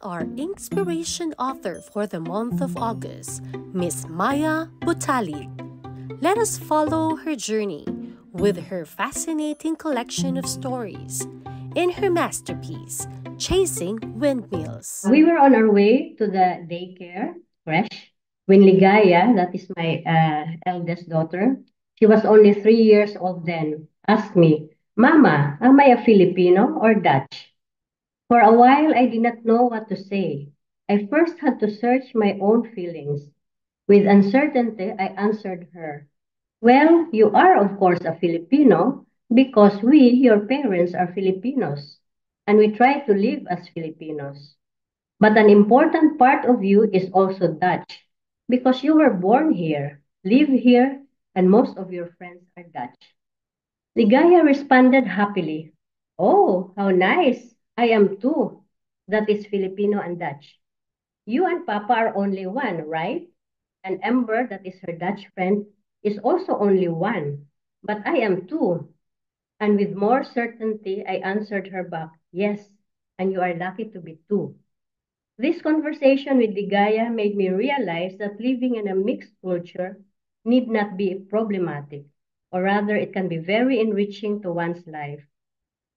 our inspiration author for the month of August, Miss Maya Butalit. Let us follow her journey with her fascinating collection of stories in her masterpiece, Chasing Windmills. We were on our way to the daycare creche when Ligaya, that is my eldest daughter, she was only 3 years old then, asked me, Mama, am I a Filipino or Dutch? For a while, I did not know what to say. I first had to search my own feelings. With uncertainty, I answered her, well, you are, of course, a Filipino because we, your parents, are Filipinos, and we try to live as Filipinos. But an important part of you is also Dutch because you were born here, live here, and most of your friends are Dutch. Ligaya responded happily, oh, how nice! I am too. That is Filipino and Dutch. You and Papa are only one, right? And Amber, that is her Dutch friend, is also only one. But I am two. And with more certainty, I answered her back, yes, and you are lucky to be two. This conversation with Ligaya made me realize that living in a mixed culture need not be problematic, or rather it can be very enriching to one's life.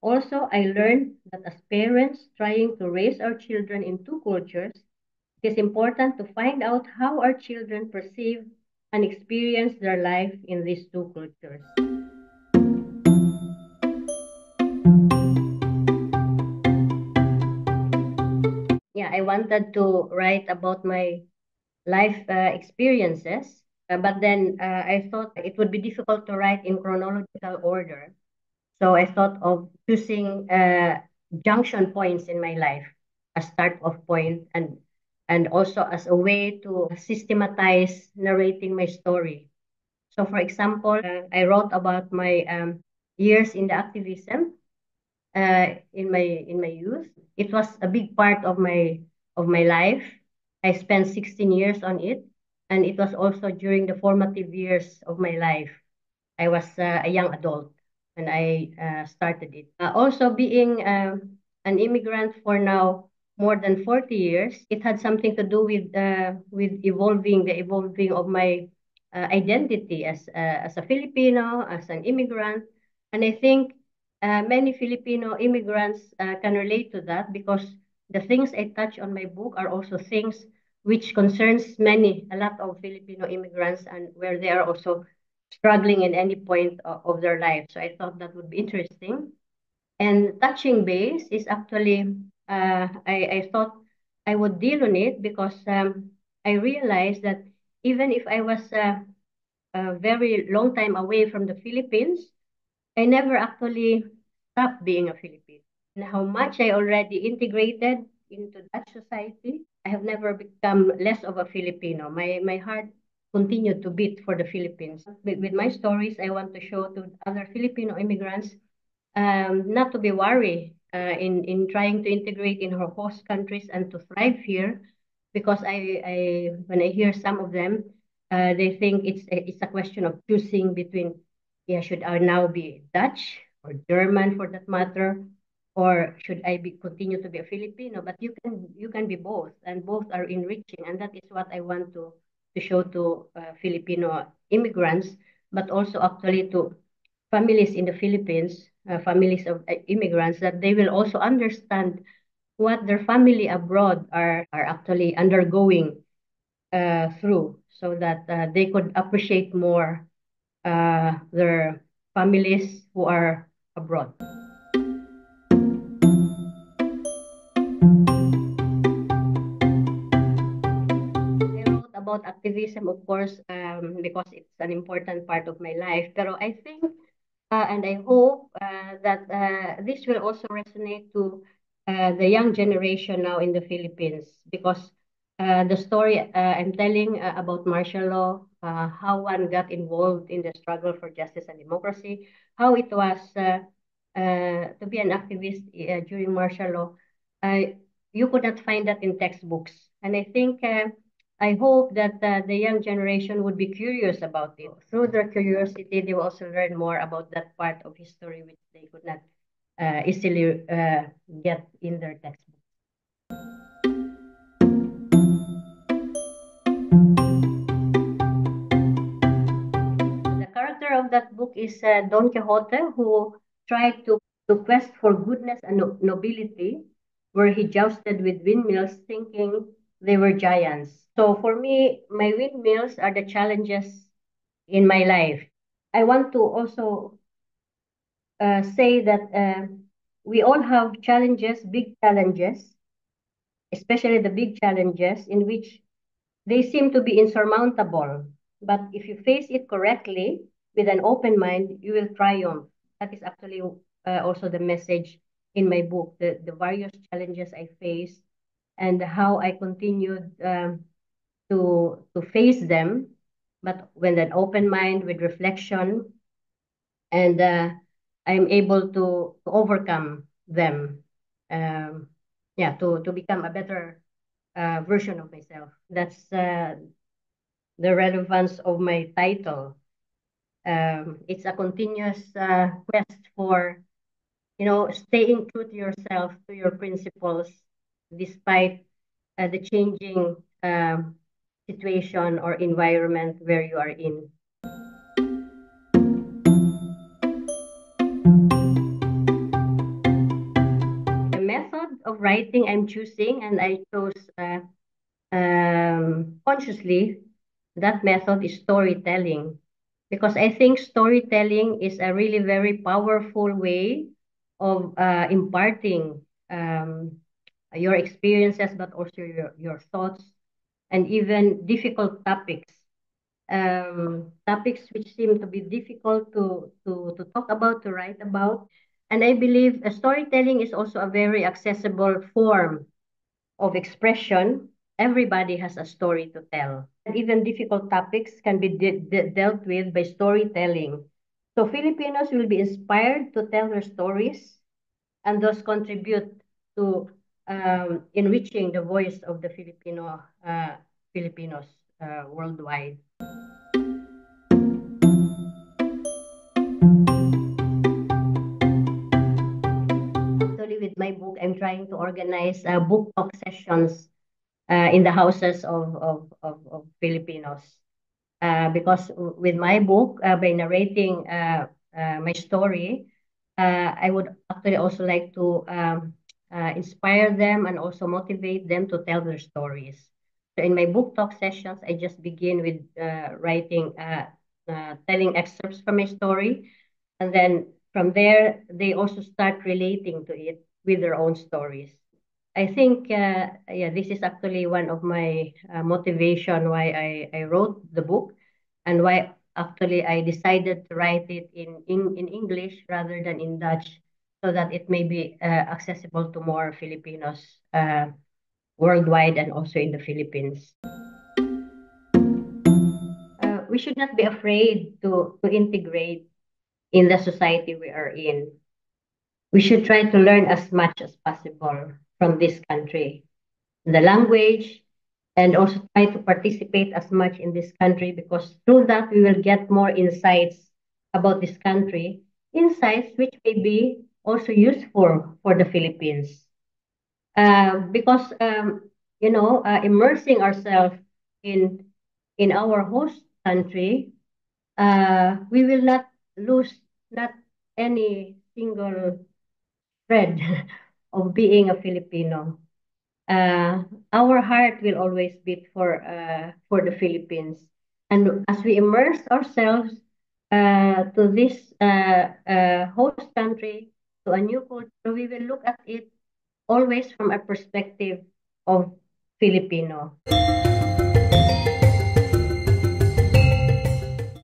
Also, I learned that as parents trying to raise our children in two cultures, it is important to find out how our children perceive and experience their life in these two cultures. Yeah, I wanted to write about my life experiences, but then I thought it would be difficult to write in chronological order. So I thought of choosing junction points in my life, a start off point, and also as a way to systematize narrating my story. So, for example, I wrote about my years in the activism in my youth. It was a big part of my life. I spent 16 years on it, and it was also during the formative years of my life. I was a young adult when I started it. Also, being an immigrant for now more than 40 years, it had something to do with the evolving of my identity as a Filipino, as an immigrant, and I think many Filipino immigrants can relate to that because the things I touch on my book are also things which concerns a lot of Filipino immigrants, and where they are also struggling in any point of their life. So I thought that would be interesting. And touching base is actually, I thought I would deal on it because I realized that even if I was a very long time away from the Philippines, I never actually stopped being a Filipino. And how much I already integrated into Dutch society, I have never become less of a Filipino. My heart continued to beat for the Philippines. With my stories, I want to show to other Filipino immigrants not to be worried in trying to integrate in her host countries and to thrive here, because when I hear some of them, they think it's a question of choosing between, yeah, should I now be Dutch or German for that matter, or should I continue to be a Filipino? But you can be both, and both are enriching, and that is what I want to show to Filipino immigrants, but also actually to families in the Philippines, families of immigrants, that they will also understand what their family abroad are actually undergoing through, so that they could appreciate more their families who are abroad. I wrote about activism, of course, because it's an important part of my life. Pero I think, and I hope that this will also resonate to the young generation now in the Philippines, because the story I'm telling about martial law, how one got involved in the struggle for justice and democracy, how it was to be an activist during martial law, you could not find that in textbooks. And I think I hope that the young generation would be curious about it. Through their curiosity, they will also learn more about that part of history which they could not easily get in their textbooks. character of that book is Don Quixote, who tried to quest for goodness and nobility, where he jousted with windmills, thinking they were giants. So for me, my windmills are the challenges in my life. I want to also say that we all have challenges, big challenges, especially the big challenges in which they seem to be insurmountable. But if you face it correctly with an open mind, you will triumph. That is actually also the message in my book, the various challenges I faced and how I continued to face them, but with an open mind, with reflection, and I'm able to overcome them. Yeah, to become a better version of myself. That's the relevance of my title. It's a continuous quest for, staying true to yourself, to your principles, despite the changing situation or environment where you are in. The method of writing I'm choosing, and I chose consciously, that method is storytelling, because I think storytelling is a really very powerful way of imparting your experiences, but also your thoughts, and even difficult topics. Topics which seem to be difficult to talk about, to write about. And I believe storytelling is also a very accessible form of expression. Everybody has a story to tell. And even difficult topics can be dealt with by storytelling. So Filipinos will be inspired to tell their stories and thus contribute to enriching the voice of the Filipinos worldwide. Actually, with my book, I'm trying to organize book talk sessions in the houses of Filipinos. Because with my book, by narrating my story, I would actually also like to inspire them and also motivate them to tell their stories. So in my book talk sessions, I just begin with telling excerpts from my story. And then from there, they also start relating to it with their own stories. I think, yeah, this is actually one of my motivation why I wrote the book, and why actually I decided to write it in English rather than in Dutch, so that it may be accessible to more Filipinos worldwide and also in the Philippines. We should not be afraid to integrate in the society we are in. We should try to learn as much as possible from this country, the language, and also try to participate as much in this country, because through that we will get more insights about this country, insights which may be also useful for the Philippines. Because immersing ourselves in our host country, we will not lose not any single thread of being a Filipino. Our heart will always beat for the Philippines. And as we immerse ourselves to this host country, to a new culture, we will look at it always from a perspective of Filipino.